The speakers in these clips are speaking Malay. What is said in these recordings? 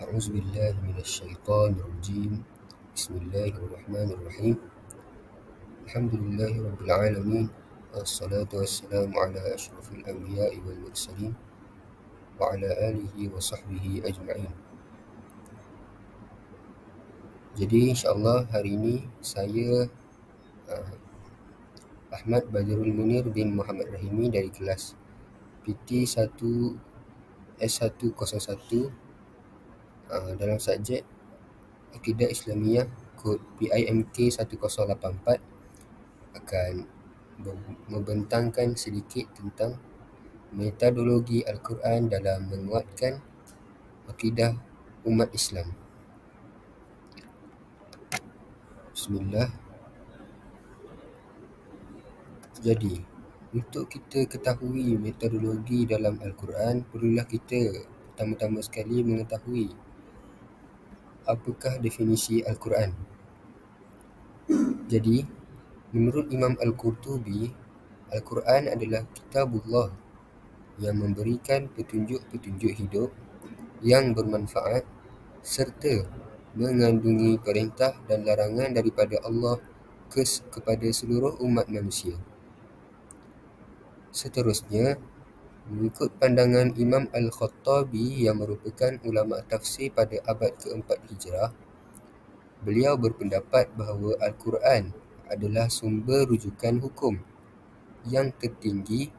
أعوذ بالله من الشيطان الرجيم. بسم الله الرحمن الرحيم. الحمد لله رب العالمين، والصلاة والسلام على أشرف الأنبياء والمرسلين وعلى آله وصحبه أجمعين. Jadi insyaAllah hari ini saya Ahmad Badrul Munir bin Muhammad Rahimi dari kelas PT 1 S101 dalam subjek Akidah Islamiyah kod PIMK 1084 akan membentangkan sedikit tentang metodologi Al-Quran dalam menguatkan akidah umat Islam. Bismillah. Jadi, untuk kita ketahui metodologi dalam Al-Quran, perlulah kita pertama-tama sekali mengetahui apakah definisi Al-Quran. Jadi, menurut Imam Al-Qurtubi, Al-Quran adalah kitabullah yang memberikan petunjuk-petunjuk hidup yang bermanfaat serta mengandungi perintah dan larangan daripada Allah kepada seluruh umat manusia. Seterusnya, mengikut pandangan Imam Al-Khattabi yang merupakan ulama tafsir pada abad keempat Hijrah, beliau berpendapat bahawa Al-Quran adalah sumber rujukan hukum yang tertinggi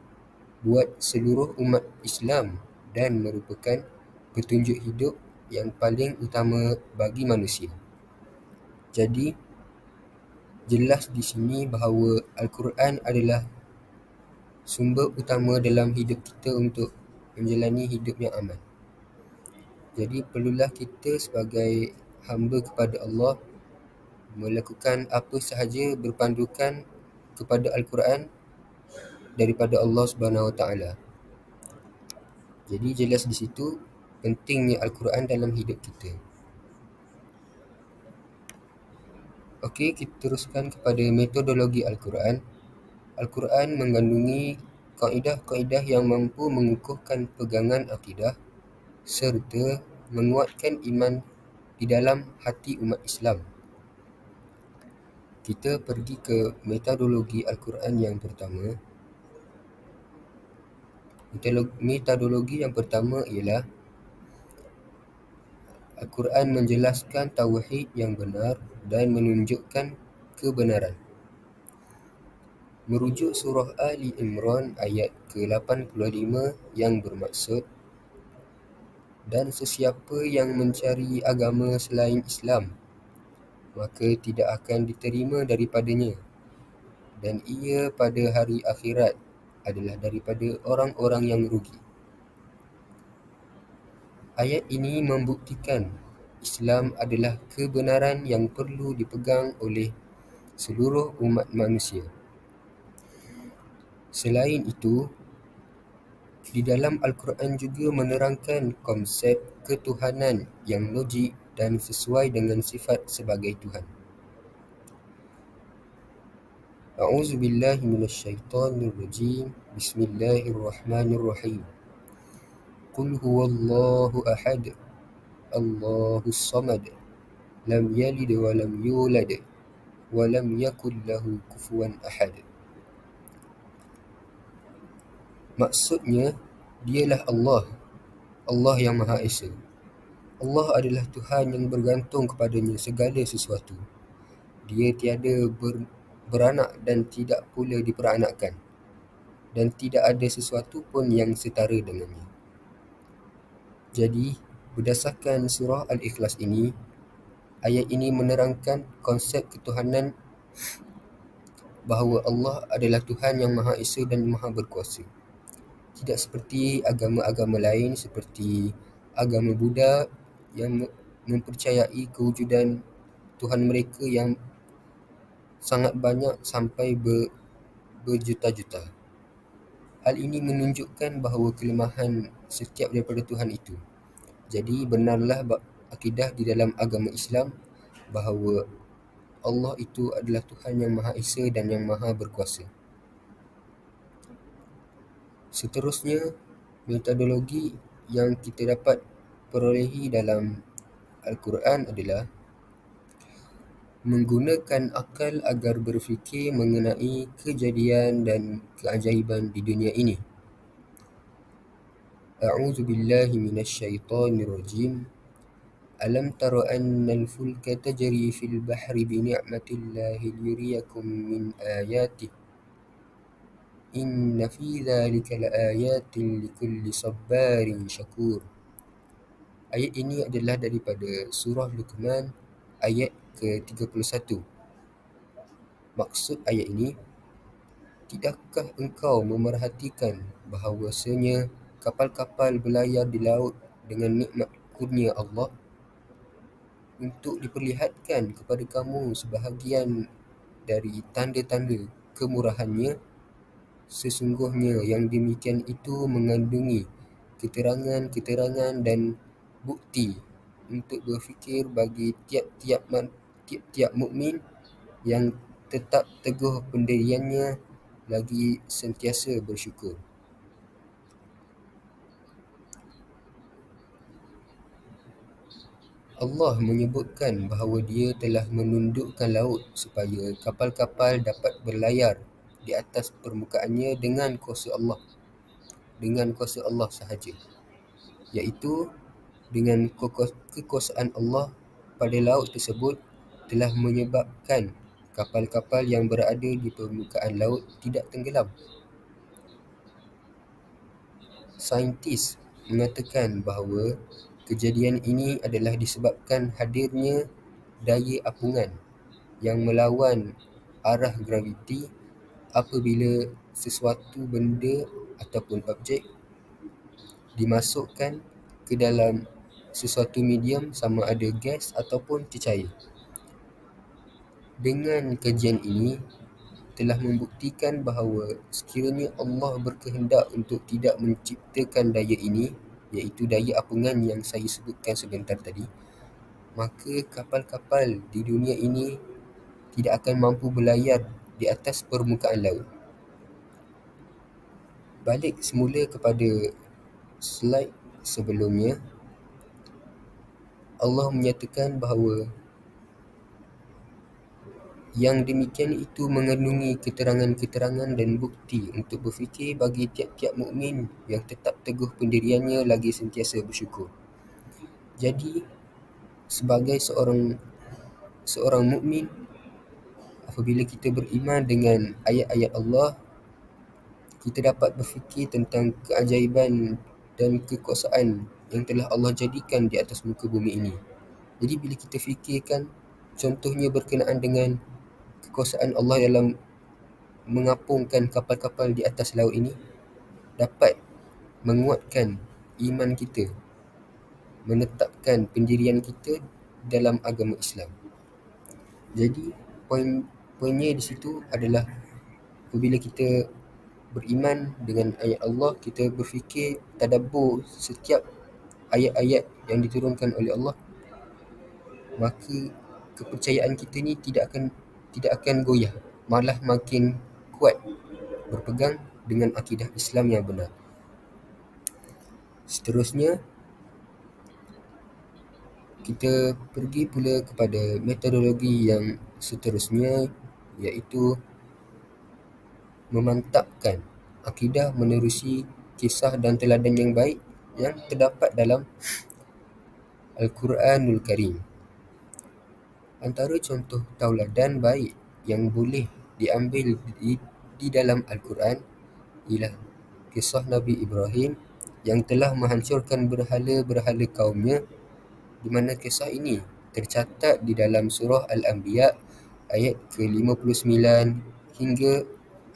buat seluruh umat Islam dan merupakan petunjuk hidup yang paling utama bagi manusia. Jadi, jelas di sini bahawa Al-Quran adalah sumber utama dalam hidup kita untuk menjalani hidup yang aman. Jadi, perlulah kita sebagai hamba kepada Allah melakukan apa sahaja berpandukan kepada Al-Quran daripada Allah Subhanahu Wa Taala. Jadi, jelas di situ pentingnya Al-Quran dalam hidup kita. Okey, kita teruskan kepada metodologi Al-Quran. Al-Quran mengandungi kaedah-kaedah yang mampu mengukuhkan pegangan akidah serta menguatkan iman di dalam hati umat Islam. Kita pergi ke metodologi Al-Quran yang pertama. Metodologi yang pertama ialah Al-Quran menjelaskan tauhid yang benar dan menunjukkan kebenaran. Merujuk surah Ali Imran ayat ke-85 yang bermaksud, dan sesiapa yang mencari agama selain Islam, maka tidak akan diterima daripadanya, dan ia pada hari akhirat adalah daripada orang-orang yang rugi. Ayat ini membuktikan Islam adalah kebenaran yang perlu dipegang oleh seluruh umat manusia. Selain itu, di dalam Al-Quran juga menerangkan konsep ketuhanan yang logik dan sesuai dengan sifat sebagai Tuhan. A'udzu billahi minasyaitonir rajim. Bismillahirrahmanirrahim. Qul huwallahu ahad, Allahus samad, lam yalid wa lam yulad wa lam yakul lahu kufuwan ahad. Maksudnya, dialah Allah, Allah yang Maha Esa. Allah adalah Tuhan yang bergantung kepadanya segala sesuatu. Dia tiada beranak dan tidak pula diperanakkan, dan tidak ada sesuatu pun yang setara dengannya. Jadi, berdasarkan surah Al-Ikhlas ini, ayat ini menerangkan konsep ketuhanan bahawa Allah adalah Tuhan yang Maha Esa dan Maha Berkuasa. Tidak seperti agama-agama lain seperti agama Buddha yang mempercayai kewujudan Tuhan mereka yang sangat banyak sampai berjuta-juta. Hal ini menunjukkan bahawa kelemahan setiap daripada Tuhan itu. Jadi, benarlah akidah di dalam agama Islam bahawa Allah itu adalah Tuhan yang Maha Esa dan yang Maha Berkuasa. Seterusnya, metodologi yang kita dapat perolehi dalam Al-Quran adalah menggunakan akal agar berfikir mengenai kejadian dan keajaiban di dunia ini. A'udzu billahi minasyaitonir rajim. Alam tara annal fulka tajri fil bahri bi ni'matillahi liyuriyakum min ayatihi. Inna fi dzalika laayatin likulli sabbarin syakur. Ayat ini adalah daripada surah Luqman ayat ke-31. Maksud ayat ini, tidakkah engkau memerhatikan bahawasanya kapal-kapal berlayar di laut dengan nikmat kurnia Allah untuk diperlihatkan kepada kamu sebahagian dari tanda-tanda kemurahannya? Sesungguhnya yang demikian itu mengandungi keterangan-keterangan dan bukti untuk berfikir bagi tiap-tiap mukmin yang tetap teguh pendiriannya lagi sentiasa bersyukur. Allah menyebutkan bahawa Dia telah menundukkan laut supaya kapal-kapal dapat berlayar di atas permukaannya dengan kuasa Allah sahaja, iaitu dengan kekuasaan Allah pada laut tersebut telah menyebabkan kapal-kapal yang berada di permukaan laut tidak tenggelam. Saintis mengatakan bahawa kejadian ini adalah disebabkan hadirnya daya apungan yang melawan arah graviti apabila sesuatu benda ataupun objek dimasukkan ke dalam sesuatu medium sama ada gas ataupun cecair. Dengan kajian ini telah membuktikan bahawa sekiranya Allah berkehendak untuk tidak menciptakan daya ini, iaitu daya apungan yang saya sebutkan sebentar tadi, maka kapal-kapal di dunia ini tidak akan mampu berlayar di atas permukaan laut. Balik semula kepada slide sebelumnya, Allah menyatakan bahawa yang demikian itu mengandungi keterangan-keterangan dan bukti untuk berfikir bagi tiap-tiap mukmin yang tetap teguh pendiriannya lagi sentiasa bersyukur. Jadi, sebagai seorang mukmin, apabila kita beriman dengan ayat-ayat Allah, kita dapat berfikir tentang keajaiban dan kekuasaan yang telah Allah jadikan di atas muka bumi ini. Jadi bila kita fikirkan contohnya berkenaan dengan kekuasaan Allah dalam mengapungkan kapal-kapal di atas laut ini, dapat menguatkan iman kita, menetapkan pendirian kita dalam agama Islam. Jadi poinnya di situ adalah apabila kita beriman dengan ayat Allah, kita berfikir tadabbur setiap ayat-ayat yang diturunkan oleh Allah, maka kepercayaan kita ni tidak akan goyah, malah makin kuat berpegang dengan akidah Islam yang benar. Seterusnya, kita pergi pula kepada metodologi yang seterusnya, iaitu memantapkan akidah menerusi kisah dan teladan yang baik yang terdapat dalam Al-Quranul Karim. Antara contoh tauladan baik yang boleh diambil di dalam Al-Quran ialah kisah Nabi Ibrahim yang telah menghancurkan berhala-berhala kaumnya, di mana kisah ini tercatat di dalam surah Al-Anbiya ayat ke-59 hingga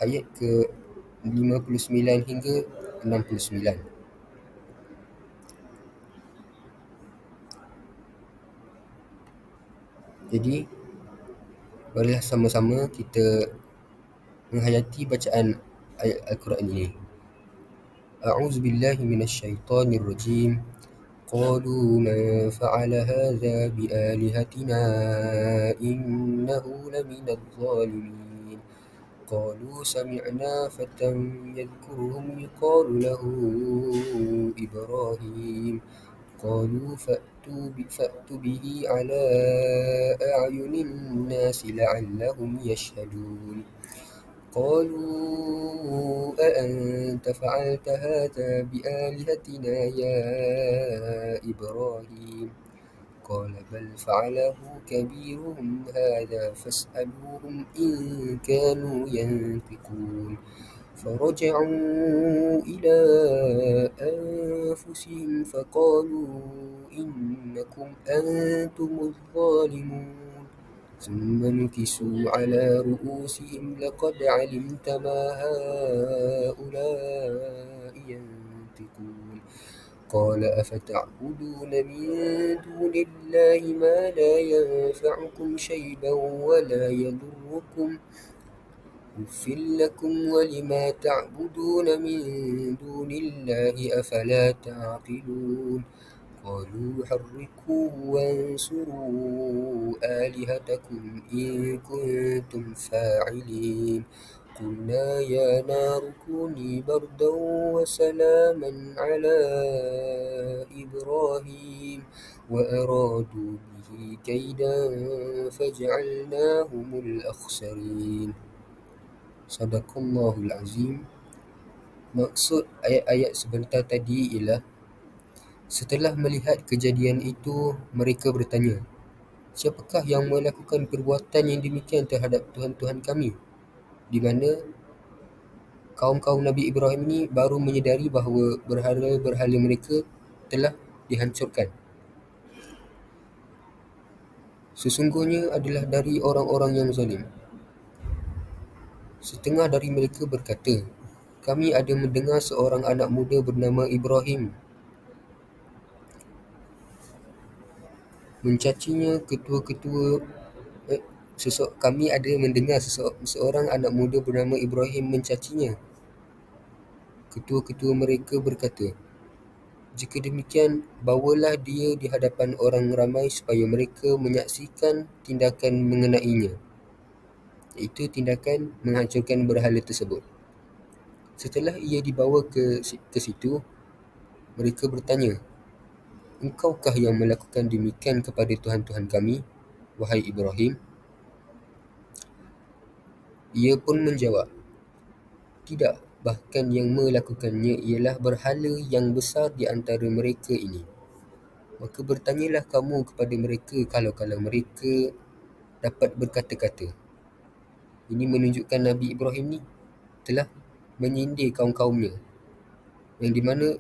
ayat ke-59 hingga 69. Jadi, marilah sama-sama kita menghayati bacaan ayat Al-Quran ini. A'udzu billahi minasyaitonir rajim. Qalu man fa'ala hadza bi alihatina innahu laminadh dhalimin. Qalu sami'na fatan yadhkuruhum yuqalu lahu Ibrahim. قالوا فأتوا به على أعين الناس لعلهم يشهدون قالوا أأنت فعلت هذا بآلهتنا يا إبراهيم قال بل فعله كبيرهم هذا فاسألوهم إن كانوا ينطقون فرجعوا إلى أنفسهم فقالوا إنكم أنتم الظالمون ثم نكسوا على رؤوسهم لقد علمت ما هؤلاء ينطقون قال أفتعبدون من دون الله ما لا ينفعكم شيئا ولا يضركم أف لكم ولما تعبدون من دون الله أفلا تعقلون قالوا حرقوه وانصروا آلهتكم إن كنتم فاعلين قلنا يا نار كوني بردا وسلاما على إبراهيم وأرادوا به كيدا فجعلناهم الأخسرين. Sadaqallahul Azim. Maksud ayat-ayat sebentar tadi ialah setelah melihat kejadian itu, mereka bertanya, siapakah yang melakukan perbuatan yang demikian terhadap Tuhan-Tuhan kami? Di mana kaum-kaum Nabi Ibrahim ini baru menyedari bahawa berhala-berhala mereka telah dihancurkan. Sesungguhnya adalah dari orang-orang yang zalim. Setengah dari mereka berkata, kami ada mendengar seorang anak muda bernama Ibrahim mencacinya kami ada mendengar seorang anak muda bernama Ibrahim mencacinya. Ketua-ketua mereka berkata, jika demikian, bawalah dia di hadapan orang ramai supaya mereka menyaksikan tindakan mengenainya, iaitu tindakan menghancurkan berhala tersebut. Setelah ia dibawa ke situ, mereka bertanya, engkaukah yang melakukan demikian kepada Tuhan-Tuhan kami, wahai Ibrahim? Ia pun menjawab, tidak, bahkan yang melakukannya ialah berhala yang besar di antara mereka ini. Maka bertanyalah kamu kepada mereka kalau mereka dapat berkata-kata. Ini menunjukkan Nabi Ibrahim ni telah menyindir kaum-kaumnya, yang di mana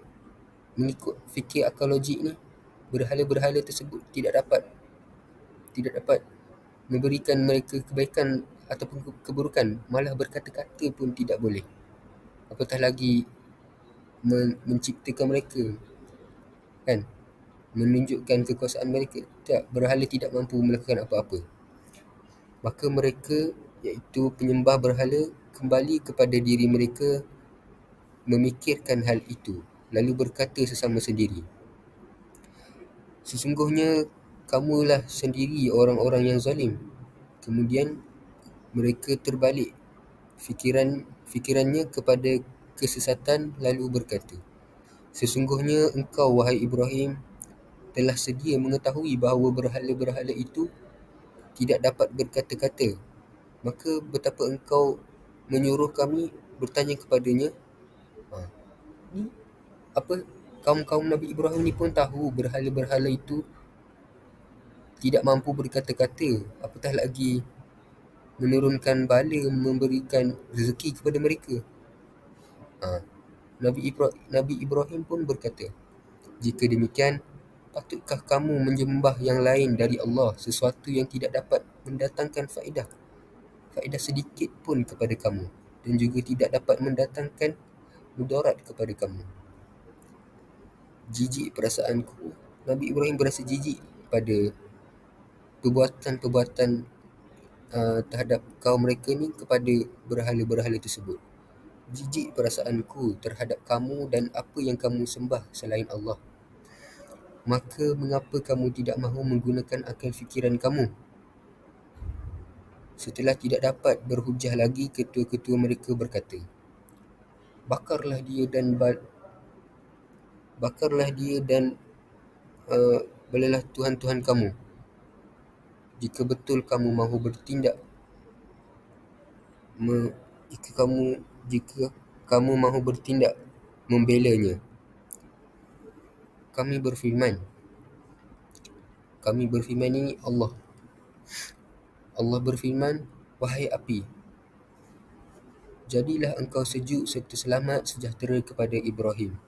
mengikut fikir akal logik ni, berhala-berhala tersebut tidak dapat memberikan mereka kebaikan ataupun keburukan, malah berkata-kata pun tidak boleh, apatah lagi menciptakan mereka, kan, menunjukkan kekuasaan mereka. Tak, berhala tidak mampu melakukan apa-apa. Maka mereka, iaitu penyembah berhala, kembali kepada diri mereka, memikirkan hal itu, lalu berkata sesama sendiri, sesungguhnya kamulah sendiri orang-orang yang zalim. Kemudian mereka terbalik fikirannya kepada kesesatan, lalu berkata, sesungguhnya engkau, wahai Ibrahim, telah sedia mengetahui bahawa berhala-berhala itu tidak dapat berkata-kata. Maka betapa engkau menyuruh kami bertanya kepadanya? Ni apa, kaum-kaum Nabi Ibrahim ni pun tahu berhala-berhala itu tidak mampu berkata-kata, apatah lagi menurunkan bala, memberikan rezeki kepada mereka. Nabi Ibrahim pun berkata, jika demikian, patutkah kamu menyembah yang lain dari Allah, sesuatu yang tidak dapat mendatangkan faedah sedikit pun kepada kamu, dan juga tidak dapat mendatangkan mudarat kepada kamu. Jijik perasaanku. Nabi Ibrahim berasa jijik pada perbuatan-perbuatan terhadap kaum mereka ni kepada berhala-berhala tersebut. Jijik perasaanku terhadap kamu dan apa yang kamu sembah selain Allah. Maka mengapa kamu tidak mahu menggunakan akal fikiran kamu? Setelah tidak dapat berhujah lagi, ketua-ketua mereka berkata, bakarlah dia dan belalah Tuhan-Tuhan kamu. Jika betul kamu mahu bertindak me, jika kamu mahu bertindak membelanya. Kami berfirman ini Allah. Allah berfirman, wahai api, jadilah engkau sejuk serta selamat sejahtera kepada Ibrahim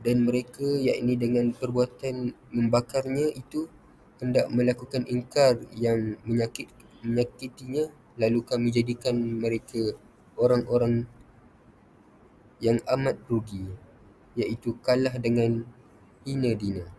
dan mereka, yakni dengan perbuatan membakarnya itu, hendak melakukan ingkar yang menyakitinya, lalu kami jadikan mereka orang-orang yang amat rugi, iaitu kalah dengan hina dina.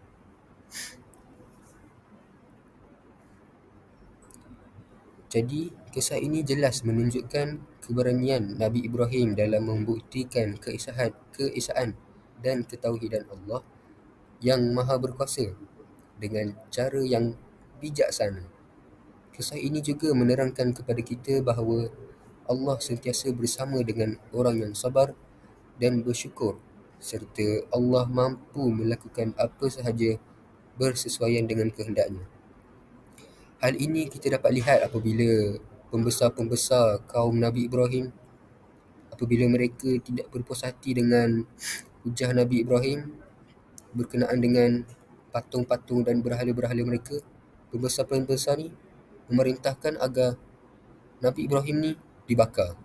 Jadi, kisah ini jelas menunjukkan keberanian Nabi Ibrahim dalam membuktikan keesaan dan ketauhidan Allah yang Maha Berkuasa dengan cara yang bijaksana. Kisah ini juga menerangkan kepada kita bahawa Allah sentiasa bersama dengan orang yang sabar dan bersyukur, serta Allah mampu melakukan apa sahaja bersesuaian dengan kehendaknya. Hal ini kita dapat lihat apabila pembesar-pembesar kaum Nabi Ibrahim, apabila mereka tidak berpuas hati dengan hujah Nabi Ibrahim berkenaan dengan patung-patung dan berhala-berhala mereka, pembesar-pembesar ni memerintahkan agar Nabi Ibrahim ni dibakar.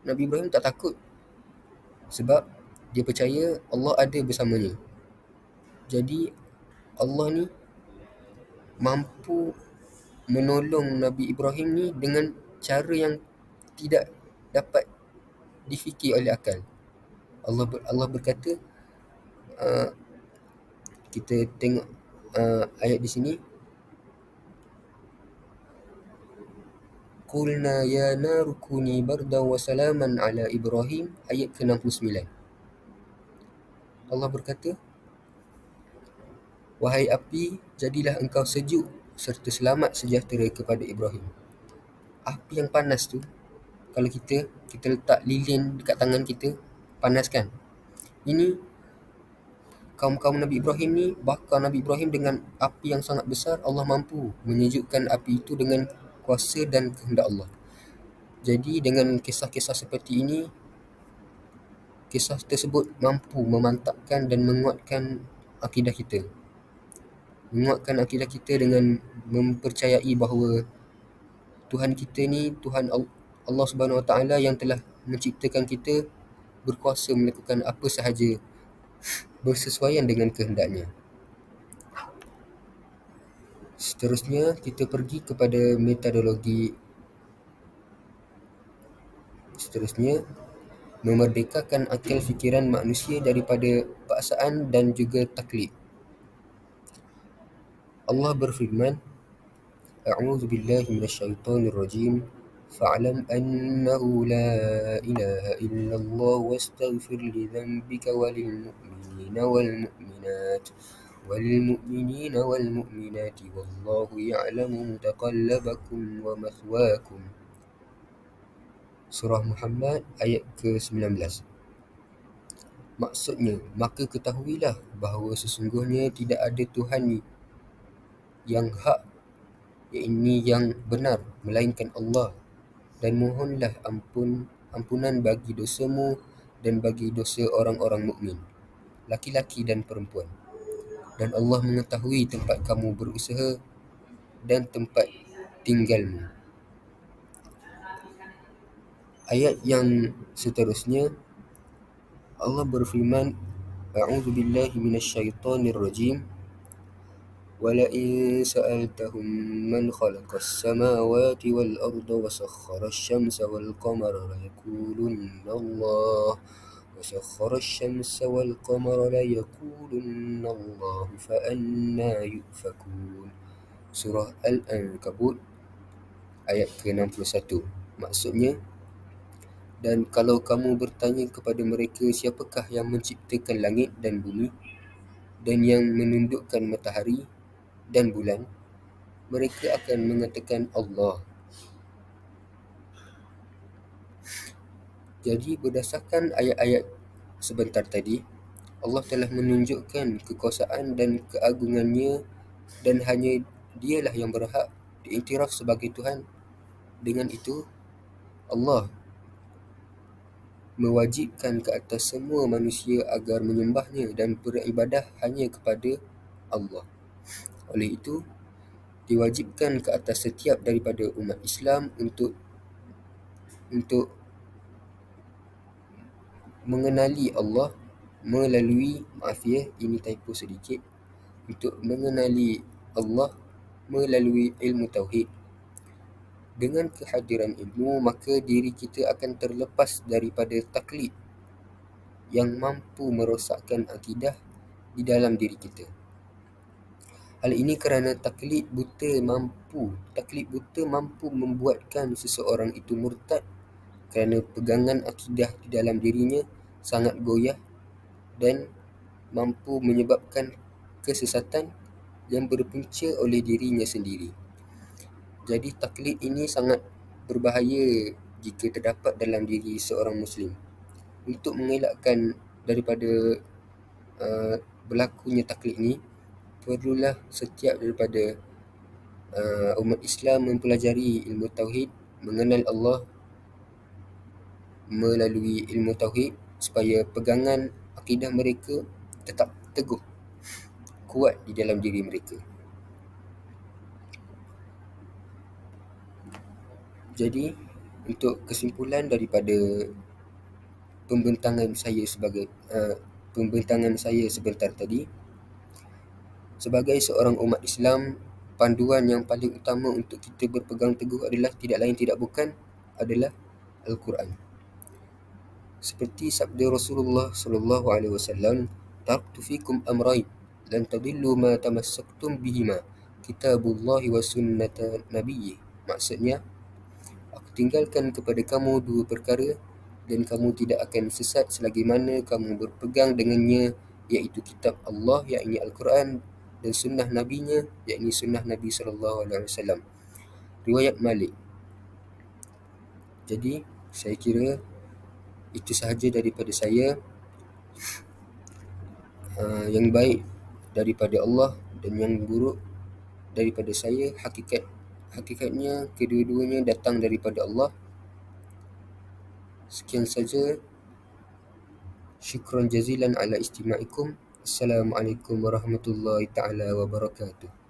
Nabi Ibrahim tak takut sebab dia percaya Allah ada bersamanya. Jadi Allah ni mampu menolong Nabi Ibrahim ni dengan cara yang tidak dapat difikir oleh akal. Allah berkata, kita tengok ayat di sini, Qulna ya naru kuni bardan wa salaman ala Ibrahim, ayat ke-69. Allah berkata, wahai api, jadilah engkau sejuk serta selamat sejahtera kepada Ibrahim. Api yang panas tu, kalau kita letak lilin dekat tangan kita, panas kan? Ini kaum-kaum Nabi Ibrahim ni bakar Nabi Ibrahim dengan api yang sangat besar. Allah mampu menyejukkan api itu dengan kuasa dan kehendak Allah. Jadi dengan kisah-kisah seperti ini, kisah tersebut mampu memantapkan dan menguatkan akidah kita. Menguatkan akidah kita dengan mempercayai bahawa Tuhan kita ni, Tuhan Allah Subhanahu Wa Taala yang telah menciptakan kita, berkuasa melakukan apa sahaja bersesuaian dengan kehendaknya. Seterusnya, kita pergi kepada metodologi. Seterusnya, memerdekakan akal fikiran manusia daripada paksaan dan juga taklid. Allah berfirman, A'udzu billahi minasyaitonir rajim. Fa'lam annahu la ilaha illallah wastaghfir li dhanbika walil mu'minina wal mu'minat والمؤمنات والله يعلم متقلبكم ومثواكم. Surah Muhammad ayat ke-19. Maksudnya, maka ketahuilah bahawa sesungguhnya tidak ada Tuhan yang hak, yakni yang benar, melainkan Allah, dan mohonlah ampunan bagi dosamu dan bagi dosa orang-orang mukmin, laki-laki dan perempuan. Dan Allah mengetahui tempat kamu berusaha dan tempat tinggalmu. Ayat yang seterusnya, Allah berfirman, A'udzu billahi minasyaitonir rajim. وَلَئِن سَأَلْتَهُمْ مَنْ خَلَقَ السَّمَاوَاتِ وَالْأَرْضَ وَسَخَّرَ الشَّمْسَ وَالْقَمَرَ لَيَقُولُنَّ اللَّهُ فَأَنَّى يُؤْفَكُونَ. Surah Al-Ankabut ayat ke-61. Maksudnya, dan kalau kamu bertanya kepada mereka siapakah yang menciptakan langit dan bumi dan yang menundukkan matahari dan bulan, mereka akan mengatakan Allah. Jadi berdasarkan ayat-ayat sebentar tadi, Allah telah menunjukkan kekuasaan dan keagungannya dan hanya Dialah yang berhak diiktiraf sebagai Tuhan. Dengan itu, Allah mewajibkan ke atas semua manusia agar menyembahnya dan beribadah hanya kepada Allah. Oleh itu, diwajibkan ke atas setiap daripada umat Islam untuk mengenali Allah melalui, maaf ya, ini typo sedikit, untuk mengenali Allah melalui ilmu tauhid. Dengan kehadiran ilmu, maka diri kita akan terlepas daripada taklid yang mampu merosakkan akidah di dalam diri kita. Hal ini kerana taklid buta mampu membuatkan seseorang itu murtad kerana pegangan akidah di dalam dirinya sangat goyah dan mampu menyebabkan kesesatan yang berpunca oleh dirinya sendiri. Jadi taklid ini sangat berbahaya jika terdapat dalam diri seorang Muslim. Untuk mengelakkan daripada berlakunya taklid ini, perlulah setiap daripada umat Islam mempelajari ilmu tauhid, mengenal Allah melalui ilmu tauhid supaya pegangan akidah mereka tetap teguh, kuat di dalam diri mereka. Jadi, untuk kesimpulan daripada pembentangan saya sebentar tadi, sebagai seorang umat Islam, panduan yang paling utama untuk kita berpegang teguh adalah tidak lain tidak bukan adalah Al-Quran. Seperti sabda Rasulullah SAW, "Taraktu fikum amrayn lan tadillu ma tamassaktum bihima, kitabullahi wa sunnata nabiyyih." Maksudnya, aku tinggalkan kepada kamu dua perkara dan kamu tidak akan sesat selagi mana kamu berpegang dengannya, iaitu kitab Allah, iaitu Al-Quran, dan sunnah nabinya, iaitu sunnah Nabi SAW. Riwayat Malik. Jadi, saya kira itu sahaja daripada saya. Yang baik daripada Allah dan yang buruk daripada saya, hakikatnya kedua-duanya datang daripada Allah. Sekian saja. Syukran jazilan ala istima'ikum. Assalamualaikum warahmatullahi ta'ala wabarakatuh.